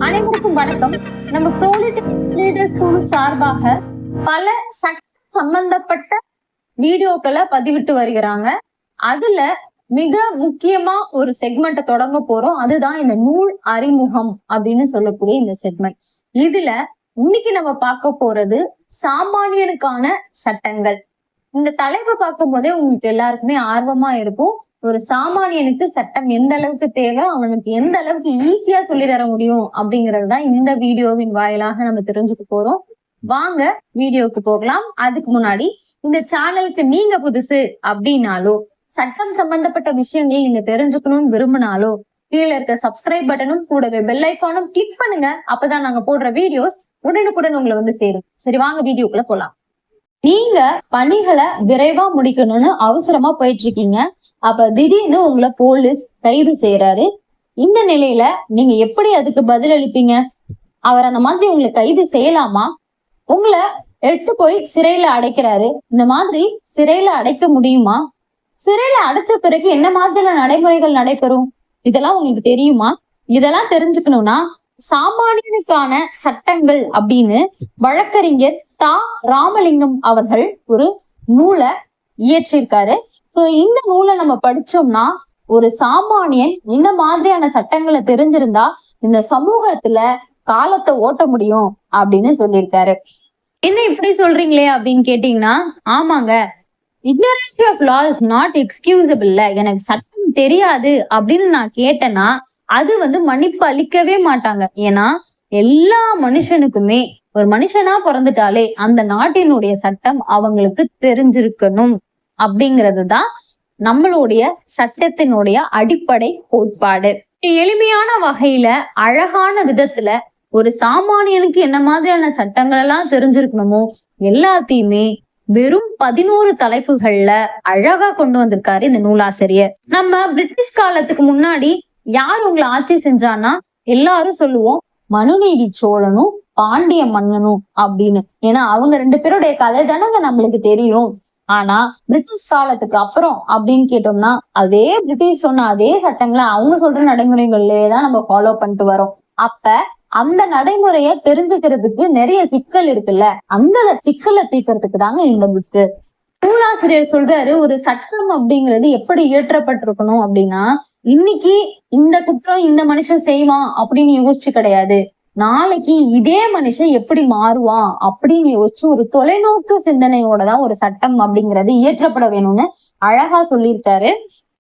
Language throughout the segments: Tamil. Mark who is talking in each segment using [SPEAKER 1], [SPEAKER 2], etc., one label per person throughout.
[SPEAKER 1] அனைவருக்கும் வணக்கம். நம்ம ப்ரோலிட்டிக் லீடர்ஸ் குழு சார்பாக பல சட்ட சம்பந்தப்பட்ட வீடியோக்களை பதிவிட்டு வருகிறாங்க. அதுல மிக முக்கியமா ஒரு செக்மெண்ட்டை தொடங்க போறோம். அதுதான் இந்த நூல் அறிமுகம் அப்படின்னு சொல்லக்கூடிய இந்த செக்மெண்ட். இதுல இன்னைக்கு நம்ம பார்க்க போறது சாமானியனுக்கான சட்டங்கள். இந்த தலைப்பை பார்க்கும் போதே உங்களுக்கு எல்லாருக்குமே ஆர்வமா இருக்கும். ஒரு சாமானியனுக்கு சட்டம் எந்த அளவுக்கு தேவை, அவனுக்கு எந்த அளவுக்கு ஈஸியா சொல்லி தர முடியும் அப்படிங்கறதுதான் இந்த வீடியோவின் வாயிலாக நம்ம தெரிஞ்சுக்க போறோம். வாங்க வீடியோக்கு போகலாம். அதுக்கு முன்னாடி இந்த சேனலுக்கு நீங்க புதுசு அப்படின்னாலோ, சட்டம் சம்பந்தப்பட்ட விஷயங்கள் நீங்க தெரிஞ்சுக்கணும்னு விரும்பினாலோ, கீழே இருக்க சப்ஸ்கிரைப் பட்டனும் கூடவே பெல் ஐக்கானும் கிளிக் பண்ணுங்க. அப்பதான் நாங்க போடுற வீடியோஸ் உடனுக்குடன் உங்களை வந்து சேரும். சரி, வாங்க வீடியோக்குள்ள போலாம். நீங்க பணிகளை விரைவா முடிக்கணும்னு அவசரமா போயிட்டு இருக்கீங்க. அப்ப திடீர்னு உங்களை போலீஸ் கைது செய்யறாரு. இந்த நிலையில நீங்க எப்படி அதுக்கு பதில் அளிப்பீங்க? அவர் அந்த மாதிரி உங்களை கைது செய்யலாமா? உங்களை எட்டு போய் சிறையில அடைக்கிறாரு. இந்த மாதிரி சிறையில அடைக்க முடியுமா? சிறையில அடைச்ச பிறகு என்ன மாதிரியான நடைமுறைகள் நடைபெறும்? இதெல்லாம் உங்களுக்கு தெரியுமா? இதெல்லாம் தெரிஞ்சுக்கணும்னா சாமானியனுக்கான சட்டங்கள் அப்படின்னு வழக்கறிஞர் தா. ராமலிங்கம் அவர்கள் ஒரு நூலை இயற்றிருக்காரு. சோ இந்த நூலை நம்ம படிச்சோம்னா ஒரு சாமானியன் இந்த மாதிரியான சட்டங்களை தெரிஞ்சிருந்தா இந்த சமூகத்துல காலத்தை ஓட்ட முடியும் அப்படின்னு சொல்லியிருக்காரு. என்ன இப்படி சொல்றீங்களே அப்படின்னு கேட்டீங்கன்னா, ஆமாங்க, ignorance of law is not excusable. எனக்கு சட்டம் தெரியாது அப்படின்னு நான் கேட்டேன்னா அது மன்னிப்பு அளிக்கவே மாட்டாங்க. ஏன்னா எல்லா மனுஷனுக்குமே ஒரு மனுஷனா பிறந்துட்டாலே அந்த நாட்டினுடைய சட்டம் அவங்களுக்கு தெரிஞ்சிருக்கணும் அப்படிங்கிறது தான் நம்மளுடைய சட்டத்தினுடைய அடிப்படை கோட்பாடு. எளிமையான வகையில அழகான விதத்துல ஒரு சாமானியனுக்கு என்ன மாதிரியான சட்டங்கள் எல்லாம் தெரிஞ்சிருக்கணுமோ எல்லாத்தையுமே வெறும் 11 தலைப்புகள்ல அழகா கொண்டு வந்திருக்காரு இந்த நூலாசிரியர். நம்ம பிரிட்டிஷ் காலத்துக்கு முன்னாடி யார் உங்களை ஆட்சி செஞ்சான்னா எல்லாரும் சொல்லுவோம் மனுநீதி சோழனும் பாண்டிய மன்னனும் அப்படின்னு. ஏன்னா அவங்க 2 பேருடைய கதை தானங்க நம்மளுக்கு தெரியும். ஆனா பிரிட்டிஷ் காலத்துக்கு அப்புறம் அப்படின்னு கேட்டோம்னா அதே பிரிட்டிஷ் சொன்ன அதே சட்டங்களை அவங்க சொல்ற நடைமுறைகள்லயேதான் நம்ம ஃபாலோ பண்ணிட்டு வரோம். அப்ப அந்த நடைமுறைய தெரிஞ்சுக்கிறதுக்கு நிறைய சிக்கல் இருக்குல்ல, அந்த சிக்கலை தீர்க்கறதுக்கு தாங்க இந்த புக்கு. நூலாசிரியர் சொல்றாரு, ஒரு சட்டம் அப்படிங்கிறது எப்படி இயற்றப்பட்டிருக்கணும் அப்படின்னா, இன்னைக்கு இந்த குற்றம் இந்த மனுஷன் செய்வான் அப்படின்னு யோசிச்சு கிடையாது, நாளைக்கு இதே மனுஷன் எப்படி மாறுவான் அப்படின்னு யோசிச்சு ஒரு தொலைநோக்கு சிந்தனையோட தான் ஒரு சட்டம் அப்படிங்கிறது இயற்றப்பட வேணும்னு அழகா சொல்லியிருக்காரு.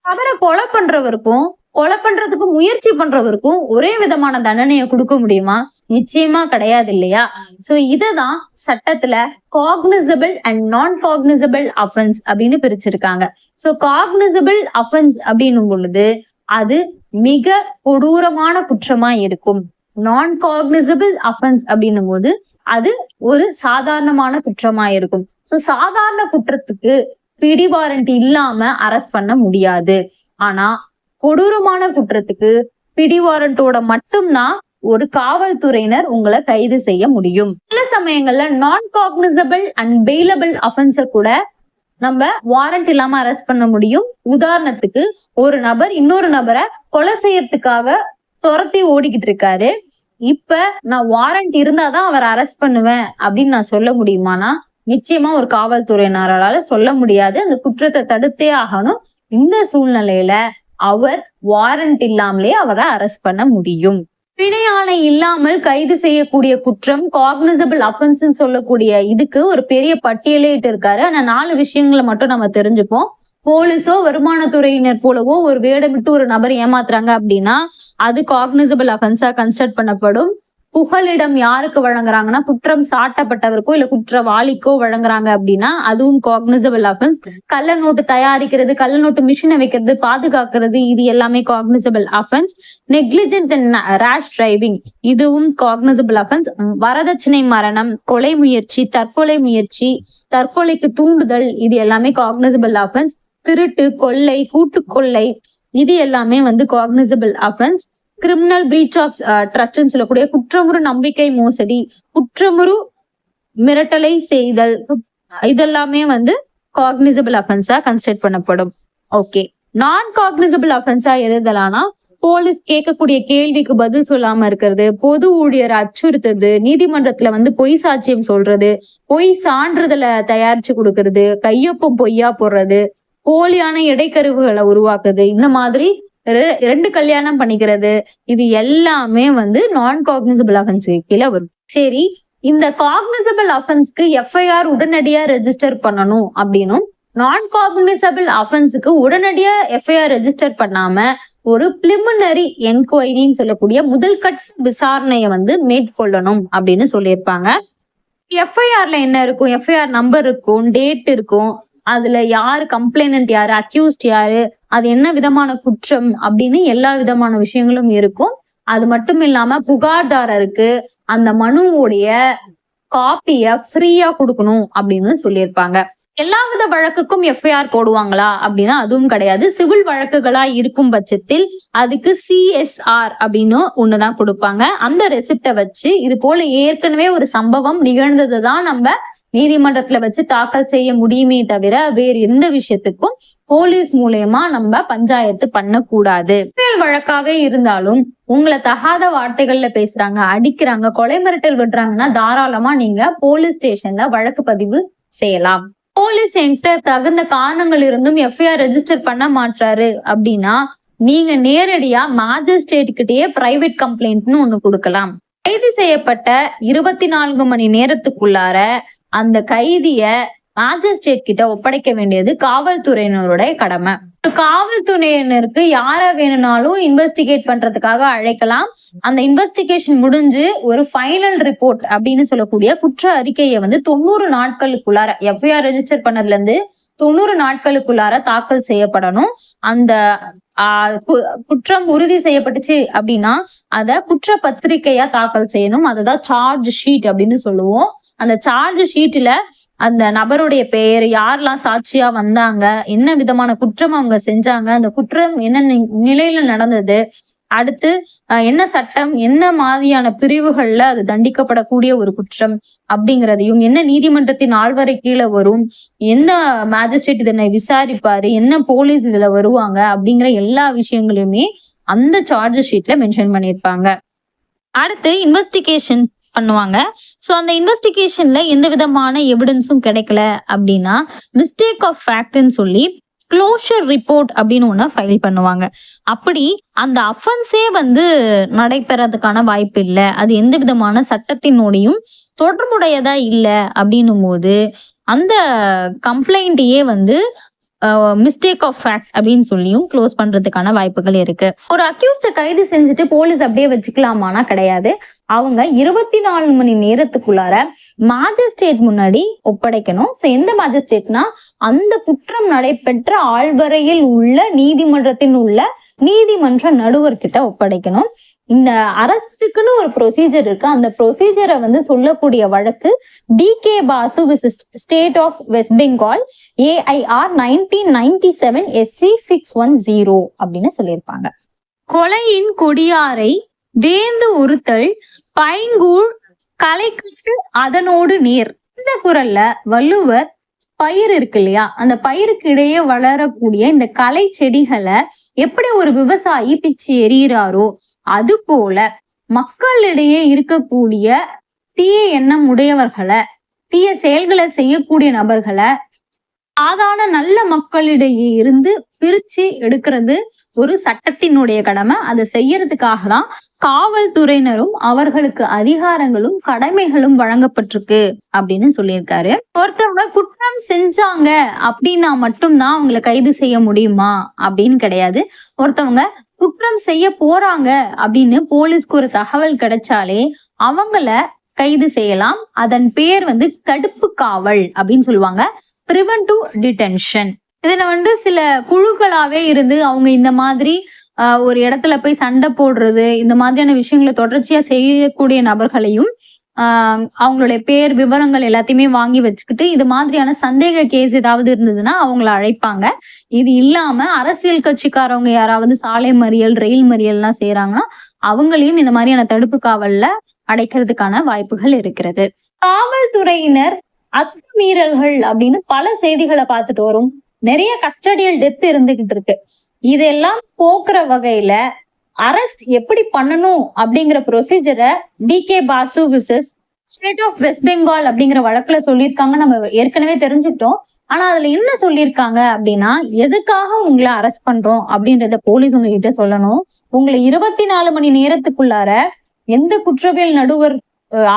[SPEAKER 1] அவரை கொலை பண்றவருக்கும் கொலை பண்றதுக்கு முயற்சி பண்றவருக்கும் ஒரே விதமான தண்டனையை கொடுக்க முடியுமா? நிச்சயமா கிடையாது இல்லையா? சோ இததான் சட்டத்துல காக்னிசபிள் அண்ட் நான் காக்னிசபிள் அஃபென்ஸ் அப்படின்னு பிரிச்சிருக்காங்க. சோ காக்னிசபிள் அஃபென்ஸ் அப்படின்னும் பொழுது அது மிக கொடூரமான குற்றமா இருக்கும். நான் காக்னிசபிள் அஃபென்ஸ் அப்படின்னும் போது அது ஒரு சாதாரணமான குற்றமா இருக்கும். சோ சாதாரண குற்றத்துக்கு பிடி வாரண்ட் இல்லாம அரெஸ்ட் பண்ண முடியாது. ஆனா கொடூரமான குற்றத்துக்கு பிடி வாரண்டோட மட்டும்தான் ஒரு காவல்துறையினர் உங்களை கைது செய்ய முடியும். சில சமயங்கள்ல நான் காக்னிசபிள் அண்ட் பெயிலபிள் அஃபென்ஸ கூட நம்ம வாரண்ட் இல்லாம அரெஸ்ட் பண்ண முடியும். உதாரணத்துக்கு ஒரு நபர் இன்னொரு நபரை கொலை செய்யறதுக்காக துரத்தி ஓடிக்கிட்டு இருக்காரு. இப்ப நான் வாரண்ட் இருந்தாதான் அவர் அரெஸ்ட் பண்ணுவேன் அப்படின்னு நான் சொல்ல முடியுமானா நிச்சயமா ஒரு காவல்துறையினரால சொல்ல முடியாது. அந்த குற்றத்தை தடுத்தே ஆகணும். இந்த சூழ்நிலையில அவர் வாரண்ட் இல்லாமலே அவரை அரெஸ்ட் பண்ண முடியும். பிணையாணை இல்லாமல் கைது செய்யக்கூடிய குற்றம் காக்னிசபிள் அஃபென்ஸ் சொல்லக்கூடிய இதுக்கு ஒரு பெரிய பட்டியலே இட்டு இருக்காரு. ஆனா 4 விஷயங்களை மட்டும் நம்ம தெரிஞ்சுப்போம். போலீஸோ வருமானத்துறையினர் போலவோ ஒரு வேடமிட்டு ஒரு நபர் ஏமாத்துறாங்க அப்படின்னா அது காக்னிசபிள் அஃபென்ஸா கன்சிடர் பண்ணப்படும். புகலிடம் யாருக்கு வழங்குறாங்கன்னா குற்றம் சாட்டப்பட்டவருக்கோ இல்ல குற்றவாளிக்கோ வழங்குறாங்க அப்படின்னா அதுவும் காக்னிசபிள் அஃபென்ஸ். கள்ள நோட்டு தயாரிக்கிறது, கள்ள நோட்டு மிஷினை வைக்கிறது, பாதுகாக்கிறது, இது எல்லாமே cognizable offence. Negligent and rash driving இதுவும் காக்னிசபிள் அஃபென்ஸ். வரதட்சணை, மரணம், கொலை முயற்சி, தற்கொலை முயற்சி, தற்கொலைக்கு தூண்டுதல், இது எல்லாமே காக்னிசபிள் அஃபென்ஸ். திருட்டு, கொள்ளை, கூட்டுக்கொள்ளை, இது எல்லாமே cognizable offence. Criminal breach of ட்ரஸ்ட்னு சொல்லக்கூடிய குற்றமுறு நம்பிக்கை மோசடி, குற்றமுறு மிரட்டலை செய்தல், இதெல்லாமே காக்னிசபிள் அஃபென்ஸா கன்சிடர் பண்ணப்படும். ஓகே, நான் காக்னிசபிள் அஃபென்ஸா எதெல்லாம்னா போலீஸ் கேட்கக்கூடிய கேள்விக்கு பதில் சொல்லாம இருக்கிறது, பொது ஊழியரை அச்சுறுத்துறது, நீதிமன்றத்துல பொய் சாட்சியம் சொல்றது, பொய் சான்றிதழை தயாரிச்சு கொடுக்கறது, கையொப்பம் பொய்யா போடுறது, போலியான இடைக்கருவுகளை உருவாக்குறது, இந்த மாதிரி 2 கல்யாணம் பண்ணிக்கிறது, இது எல்லாமே நான் காக்னிசபிள் அஃபென்ஸ் கீழே வரும். சரி, இந்த காக்னிசபிள் அஃபென்ஸ்க்கு எஃப்ஐஆர் உடனடியா ரெஜிஸ்டர் பண்ணணும் அப்படின்னும், நான் காக்னிசபிள் அஃபென்ஸுக்கு உடனடியா எஃப்ஐஆர் ரெஜிஸ்டர் பண்ணாம ஒரு பிலிமினரி என்கொயரின்னு சொல்லக்கூடிய முதல் கட்ட விசாரணையை மேற்கொள்ளணும் அப்படின்னு சொல்லியிருப்பாங்க. எஃப்ஐஆர்ல என்ன இருக்கும்? எஃப்ஐஆர் நம்பர் இருக்கும், டேட் இருக்கும், அதுல யாரு கம்ப்ளைனன்ட், யாரு அக்யூஸ்ட், யாரு, அது என்ன விதமான குற்றம் அப்படின்னு எல்லா விதமான விஷயங்களும் இருக்கும். அது மட்டும் இல்லாம புகார்தாரருக்கு அந்த மனுவுடைய காப்பிய ஃப்ரீயா கொடுக்கணும் அப்படின்னு சொல்லியிருப்பாங்க. எல்லா வித வழக்குக்கும் எஃப்ஐஆர் போடுவாங்களா அப்படின்னா அதுவும் கிடையாது. சிவில் வழக்குகளா இருக்கும் பட்சத்தில் அதுக்கு CSR அப்படின்னு ஒண்ணுதான் கொடுப்பாங்க. அந்த ரெசிப்டை வச்சு இது போல ஏற்கனவே ஒரு சம்பவம் நிகழ்ந்ததுதான் நம்ம நீதிமன்றத்துல வச்சு தாக்கல் செய்ய முடியுமே தவிர வேறு எந்த விஷயத்துக்கும் போலீஸ் மூலயமா நம்ம பஞ்சாயத்து பண்ணக்கூடாது. வழக்காக இருந்தாலும் உங்களை தகாத வார்த்தைகள்ல பேசுறாங்க, அடிக்கிறாங்க, கொலை மிரட்டல் விடுறாங்கன்னா தாராளமா நீங்க போலீஸ் ஸ்டேஷன்ல வழக்கு பதிவு செய்யலாம். போலீஸ் என்கிட்ட தகுந்த காரணங்கள் இருந்தும் எஃப்ஐஆர் ரெஜிஸ்டர் பண்ண மாட்டாரு அப்படின்னா நீங்க நேரடியா மேஜிஸ்ட்ரேட் கிட்டயே பிரைவேட் கம்ப்ளைண்ட்னு ஒண்ணு கொடுக்கலாம். கைது செய்யப்பட்ட 24 மணி நேரத்துக்குள்ளார அந்த கைதிய மேஜிஸ்ட்ரேட் கிட்ட ஒப்படைக்க வேண்டியது காவல்துறையினருடைய கடமை. காவல்துறையினருக்கு யார வேணும்னாலும் இன்வெஸ்டிகேட் பண்றதுக்காக அழைக்கலாம். அந்த இன்வெஸ்டிகேஷன் முடிஞ்சு ஒரு ஃபைனல் ரிப்போர்ட் அப்படின்னு சொல்லக்கூடிய குற்ற அறிக்கையை 90 நாட்களுக்குள்ளார எஃப்ஐஆர் ரெஜிஸ்டர் பண்ணதுல இருந்து 90 நாட்களுக்குள்ளார தாக்கல் செய்யப்படணும். அந்த குற்றம் உறுதி செய்யப்பட்டுச்சு அப்படின்னா அத குற்ற பத்திரிகையா தாக்கல் செய்யணும். அதுதான் சார்ஜ் ஷீட் அப்படின்னு சொல்லுவோம். அந்த சார்ஜ் ஷீட்ல அந்த நபருடைய பெயர், யாரெல்லாம் சாட்சியா வந்தாங்க, என்ன விதமான குற்றம் அவங்க செஞ்சாங்க, அந்த குற்றம் என்ன நிலையில நடந்தது, அடுத்து என்ன சட்டம், என்ன மாதிரியான பிரிவுகள்ல அது தண்டிக்கப்படக்கூடிய ஒரு குற்றம் அப்படிங்கிறதையும், என்ன நீதிமன்றத்தின் ஆள்வரை கீழே வரும், எந்த மேஜிஸ்ட்ரேட் இதனை விசாரிப்பாரு, என்ன போலீஸ் இதுல வருவாங்க அப்படிங்கிற எல்லா விஷயங்களையுமே அந்த சார்ஜ் ஷீட்ல மென்ஷன் பண்ணியிருப்பாங்க. அடுத்து இன்வெஸ்டிகேஷன் பண்ணுவாங்க. சோ அந்த இன்வெஸ்டிகேஷன்ல எந்த விதமான எவிடன்ஸும் கிடைக்கல அப்படின்னா மிஸ்டேக் ஆஃப் ஃபேக்ட்னு சொல்லி க்ளோஷர் ரிப்போர்ட் அப்படின்னு ஒண்ணு ஃபைல் பண்ணுவாங்க. அப்படி அந்த அஃபென்ஸே நடைபெறதுக்கான வாய்ப்பு இல்லை, அது எந்த விதமான சட்டத்தினோடையும் தொடர்புடையதா இல்லை அப்படின்னும் போது அந்த கம்ப்ளைண்ட்டையே மிஸ்டேக் ஆஃப் ஃபேக்ட் அப்படின்னு சொல்லியும் க்ளோஸ் பண்றதுக்கான வாய்ப்புகள் இருக்கு. ஒரு அக்யூஸ்ட கைது செஞ்சுட்டு போலீஸ் அப்படியே வச்சுக்கலாமானா கிடையாது. அவங்க 24 மணி நேரத்துக்குள்ளார மேஜிஸ்ட்ரேட் முன்னாடி ஒப்படைக்கணும். சோ எந்த மேஜிஸ்ட்ரேட்னா அந்த குற்றம் நடைபெற்ற ஆள்வரையில் உள்ள நீதிமன்றத்தின் உள்ள நீதிமன்ற நடுவர்கிட்ட ஒப்படைக்கணும். இந்த அரஸ்டுக்குன்னு ஒரு ப்ரொசீஜர் இருக்கு. அந்த ப்ரொசீஜரை சொல்லக்கூடிய வழக்கு DK Basu versus state of West Bengal AIR 1997 SC 610 அப்படின்னு சொல்லியிருப்பாங்க. கொலையின் கொடியாரை வேந்து உறுத்தல் பைங்கூழ் களைக்கட்டு அதனோடு நேர். இந்த குறள்ல வள்ளுவர் பயிர் இருக்கு இல்லையா, அந்த பயிருக்கு இடையே வளரக்கூடிய இந்த களை செடிகளை எப்படி ஒரு விவசாயி பிச்சு எறிகிறாரோ அது போல மக்களிடையே இருக்கக்கூடிய தீய எண்ணம் உடையவர்களை, தீய செயல்களை செய்யக்கூடிய நபர்களை சாதாரண நல்ல மக்களிடையே இருந்து பிரிச்சு எடுக்கிறது ஒரு சட்டத்தினுடைய கடமை. அதை செய்யறதுக்காக தான் காவல்துறையினரும் அவர்களுக்கு அதிகாரங்களும் கடமைகளும் வழங்கப்பட்டிருக்கு அப்படின்னு சொல்லியிருக்காரு. ஒருத்தவங்க குற்றம் செஞ்சாங்க அப்படின்னா மட்டும்தான் அவங்களை கைது செய்ய முடியுமா அப்படின்னு கிடையாது. ஒருத்தவங்க குற்றம் செய்ய போறாங்க அப்படின்னு போலீஸ்க்கு ஒரு தகவல் கிடைச்சாலே அவங்கள கைது செய்யலாம். அதன் பேர் தடுப்பு காவல் அப்படின்னு சொல்லுவாங்க, பிரிவென்டிவ் டிடென்ஷன். இதுல சில குழுக்களாவே இருந்து அவங்க இந்த மாதிரி ஒரு இடத்துல போய் சண்டை போடுறது, இந்த மாதிரியான விஷயங்களை தொடர்ச்சியா செய்யக்கூடிய நபர்களையும் அவங்களுடைய பேர் விவரங்கள் எல்லாத்தையுமே வாங்கி வச்சுக்கிட்டு இது மாதிரியான சந்தேக கேஸ் ஏதாவது இருந்ததுன்னா அவங்கள அழைப்பாங்க. இது இல்லாம அரசியல் கட்சிக்காரவங்க யாராவது சாலை மறியல், ரயில் மறியல் எல்லாம் செய்யறாங்கன்னா அவங்களையும் இந்த மாதிரியான தடுப்பு காவல்ல அடைக்கிறதுக்கான வாய்ப்புகள் இருக்கிறது. காவல்துறையினர் அத்துமீறல்கள் அப்படின்னு பல செய்திகளை பார்த்துட்டு வரும். நிறைய கஸ்டடியல் டெத் இருந்துகிட்டு இருக்கு. இதெல்லாம் போக்குற வகையில அரெஸ்ட் எப்படி பண்ணணும் அப்படிங்கிற ப்ரொசீஜரை DK Basu versus state of West Bengal அப்படிங்கிற வழக்குல சொல்லியிருக்காங்க. நம்ம ஏற்கனவே தெரிஞ்சுக்கிட்டோம். ஆனா அதுல என்ன சொல்லியிருக்காங்க அப்படின்னா, எதுக்காக உங்களை அரெஸ்ட் பண்றோம் அப்படின்றத போலீஸ் உங்ககிட்ட சொல்லணும். உங்களை 24 மணி நேரத்துக்குள்ளார எந்த குற்றவியல் நடுவர்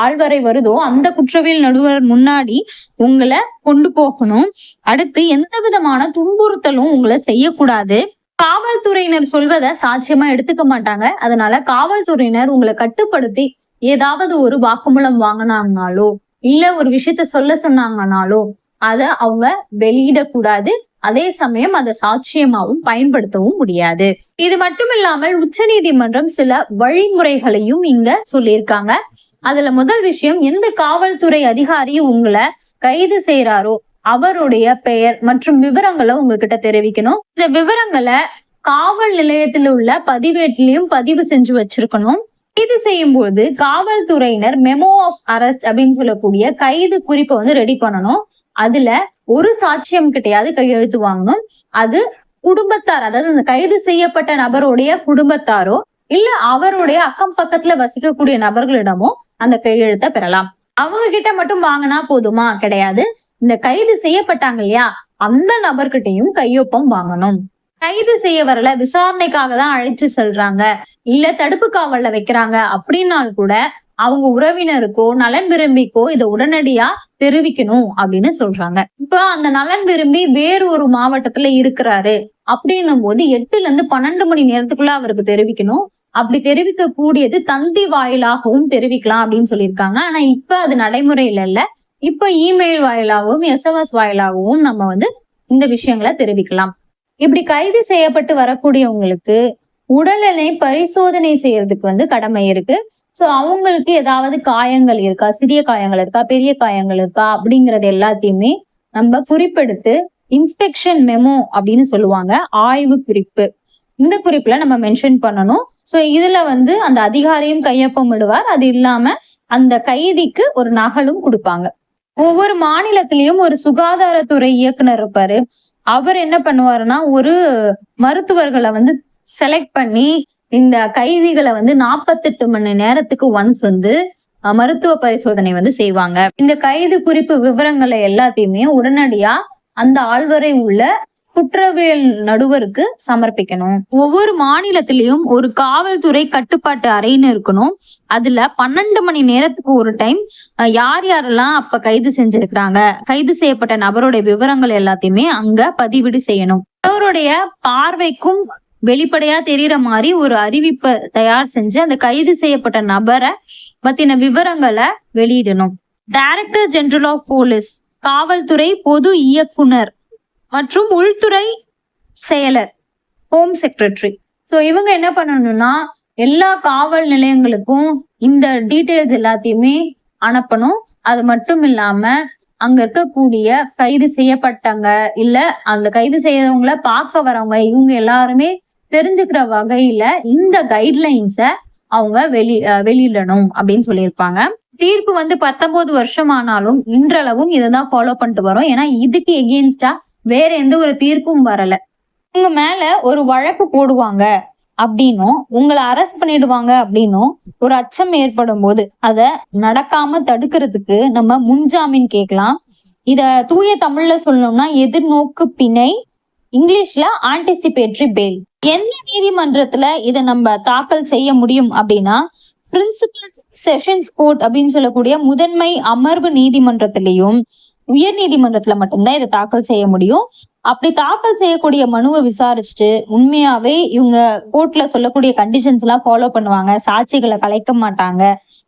[SPEAKER 1] ஆள்வரை வருதோ அந்த குற்றவியல் நடுவர் முன்னாடி உங்களை கொண்டு போகணும். அடுத்து எந்த விதமான துன்புறுத்தலும் உங்களை செய்யக்கூடாது. காவல்துறையினர் சொல்வதை சாட்சியமா எடுத்துக்க மாட்டாங்க. அதனால காவல்துறையினர் உங்களை கட்டுப்படுத்தி ஏதாவது ஒரு வாக்குமூலம் வாங்கினாங்கனாலோ இல்ல ஒரு விஷயத்த சொல்ல சொன்னாங்கனாலோ அத அவங்க வெளியிடக்கூடாது. அதே சமயம் அதை சாட்சியமாவும் பயன்படுத்தவும் முடியாது. இது மட்டும் இல்லாமல் உச்சநீதிமன்றம் சில வழிமுறைகளையும் இங்க சொல்லியிருக்காங்க. அதுல முதல் விஷயம், எந்த காவல்துறை அதிகாரியும் உங்களை கைது செய்யறாரோ அவருடைய பெயர் மற்றும் விவரங்களை உங்ககிட்ட தெரிவிக்கணும். இந்த விவரங்களை காவல் நிலையத்தில் உள்ள பதிவேட்டிலையும் பதிவு செஞ்சு வச்சிருக்கணும். கைது செய்யும் போது காவல்துறையினர் மெமோ ஆஃப் அரெஸ்ட் அப்படின்னு சொல்லக்கூடிய கைது குறிப்பை வந்து ரெடி பண்ணணும். அதுல ஒரு சாட்சியம் கிட்டையாவது கையெழுத்து வாங்கணும். அது குடும்பத்தார், அதாவது அந்த கைது செய்யப்பட்ட நபருடைய குடும்பத்தாரோ இல்ல அவருடைய அக்கம் பக்கத்துல வசிக்கக்கூடிய நபர்களிடமோ அந்த கையெழுத்தை பெறலாம். அவங்க கிட்ட மட்டும் வாங்கினா போதுமா? கிடையாது. இந்த கைது செய்யப்பட்டாங்க இல்லையா, அந்த நபர்கிட்டையும் கையொப்பம் வாங்கணும். கைது செய்ய வரல, விசாரணைக்காக தான் அழைச்சு செல்றாங்க, இல்ல தடுப்பு காவல்ல வைக்கிறாங்க அப்படின்னால் கூட அவங்க உறவினருக்கோ நலன் விரும்பிக்கோ இதை உடனடியா தெரிவிக்கணும் அப்படின்னு சொல்றாங்க. இப்ப அந்த நலன் விரும்பி வேறு ஒரு மாவட்டத்துல இருக்கிறாரு அப்படின்னும் போது 8ல இருந்து 12 மணி நேரத்துக்குள்ள அவருக்கு தெரிவிக்கணும். அப்படி தெரிவிக்க கூடியது தந்தி வாயிலாகவும் தெரிவிக்கலாம் அப்படின்னு சொல்லியிருக்காங்க. ஆனா இப்ப அது நடைமுறையில இல்ல. இப்ப இமெயில் வாயிலாகவும் SMS வாயிலாகவும் நம்ம வந்து இந்த விஷயங்களை தெரிவிக்கலாம். இப்படி கைது செய்யப்பட்டு வரக்கூடியவங்களுக்கு உடல்நிலை பரிசோதனை செய்யறதுக்கு வந்து கடமை இருக்கு. சோ அவங்களுக்கு ஏதாவது காயங்கள் இருக்கா, சிறிய காயங்கள் இருக்கா, பெரிய காயங்கள் இருக்கா அப்படிங்கறது எல்லாத்தையுமே நம்ம குறிப்பெடுத்து இன்ஸ்பெக்ஷன் மெமோ அப்படின்னு சொல்லுவாங்க, ஆய்வு குறிப்பு, இந்த குறிப்புல நம்ம மென்ஷன் பண்ணணும். சோ இதுல வந்து அந்த அதிகாரியும் கையொப்பம் இடுவார். அது இல்லாம அந்த கைதிக்கு ஒரு நகலும் கொடுப்பாங்க. ஒவ்வொரு மாநிலத்திலயும் ஒரு சுகாதாரத்துறை இயக்குனர் இருப்பாரு. அவர் என்ன பண்ணுவாருன்னா, ஒரு மருத்துவர்களை வந்து செலக்ட் பண்ணி இந்த கைதிகளை வந்து 48 மணி நேரத்துக்கு ஒன்ஸ் வந்து மருத்துவ பரிசோதனை வந்து செய்வாங்க. இந்த கைது குறிப்பு விவரங்களை எல்லாத்தையுமே உடனடியா அந்த ஆள்வரை உள்ள குற்றவியல் நடுவருக்கு சமர்ப்பிக்கணும். ஒவ்வொரு மாநிலத்திலயும் ஒரு காவல்துறை கட்டுப்பாட்டு அறைன்னு இருக்கணும். அதுல 12 மணி நேரத்துக்கு ஒரு டைம் யார் யாரெல்லாம் அப்ப கைது செஞ்சிருக்கிறாங்க, கைது செய்யப்பட்ட நபருடைய விவரங்கள் எல்லாத்தையுமே அங்க பதிவிடு செய்யணும். அவருடைய பார்வைக்கும் வெளிப்படையா தெரியற மாதிரி ஒரு அறிவிப்பை தயார் செஞ்சு அந்த கைது செய்யப்பட்ட நபரை பத்தின விவரங்களை வெளியிடணும். டைரக்டர் ஜெனரல் ஆஃப் போலீஸ், காவல்துறை பொது இயக்குனர் மற்றும் உள்துறை செயலர், ஹோம் செக்ரட்டரி, சோ இவங்க என்ன பண்ணணும்னா எல்லா காவல் நிலையங்களுக்கும் இந்த டீடைல்ஸ் எல்லாத்தையுமே அனுப்பணும். அது மட்டும் இல்லாம அங்க இருக்கக்கூடிய கைது செய்யப்பட்டவங்க இல்ல அந்த கைது செய்யறவங்கள பார்க்க வரவங்க இவங்க எல்லாருமே தெரிஞ்சுக்கிற வகையில இந்த கைட்லைன்ஸை அவங்க வெளியிடணும் அப்படின்னு சொல்லியிருப்பாங்க. தீர்ப்பு வந்து 19 வருஷம் ஆனாலும் இன்றளவும் இதைதான் ஃபாலோ பண்ணிட்டு வரோம். ஏன்னா இதுக்கு எகெயின்ஸ்டா வேற எந்த ஒரு தீர்ப்பும் வரல. உங்க மேல ஒரு வழக்கு போடுவாங்க அப்படின்னும் உங்களை அரெஸ்ட் பண்ணிடுவாங்க அப்படின்னும் ஒரு அச்சம் ஏற்படும் போது அதை நடக்காம தடுக்கிறதுக்கு நம்ம முன்ஜாமீன் கேட்கலாம். இத தூய தமிழ்ல சொல்லணும்னா எதிர்நோக்கு பிணை, இங்கிலீஷ்ல ஆன்டிசிபேட்டரி பெயில். எந்த நீதிமன்றத்துல இதை நம்ம தாக்கல் செய்ய முடியும் அப்படின்னா பிரின்சிபல் செஷன்ஸ் கோர்ட் அப்படின்னு சொல்லக்கூடிய முதன்மை அமர்வு நீதிமன்றத்திலையும் உயர் நீதிமன்றத்துல மட்டும்தான் இதை தாக்கல் செய்ய முடியும். அப்படி தாக்கல் செய்யக்கூடிய மனுவை விசாரிச்சுட்டு உண்மையாவே இவங்க கோர்ட்ல சொல்லக்கூடிய கண்டிஷன்ஸ் எல்லாம் ஃபாலோ பண்ணுவாங்க, சாட்சிகளை கலைக்க மாட்டாங்க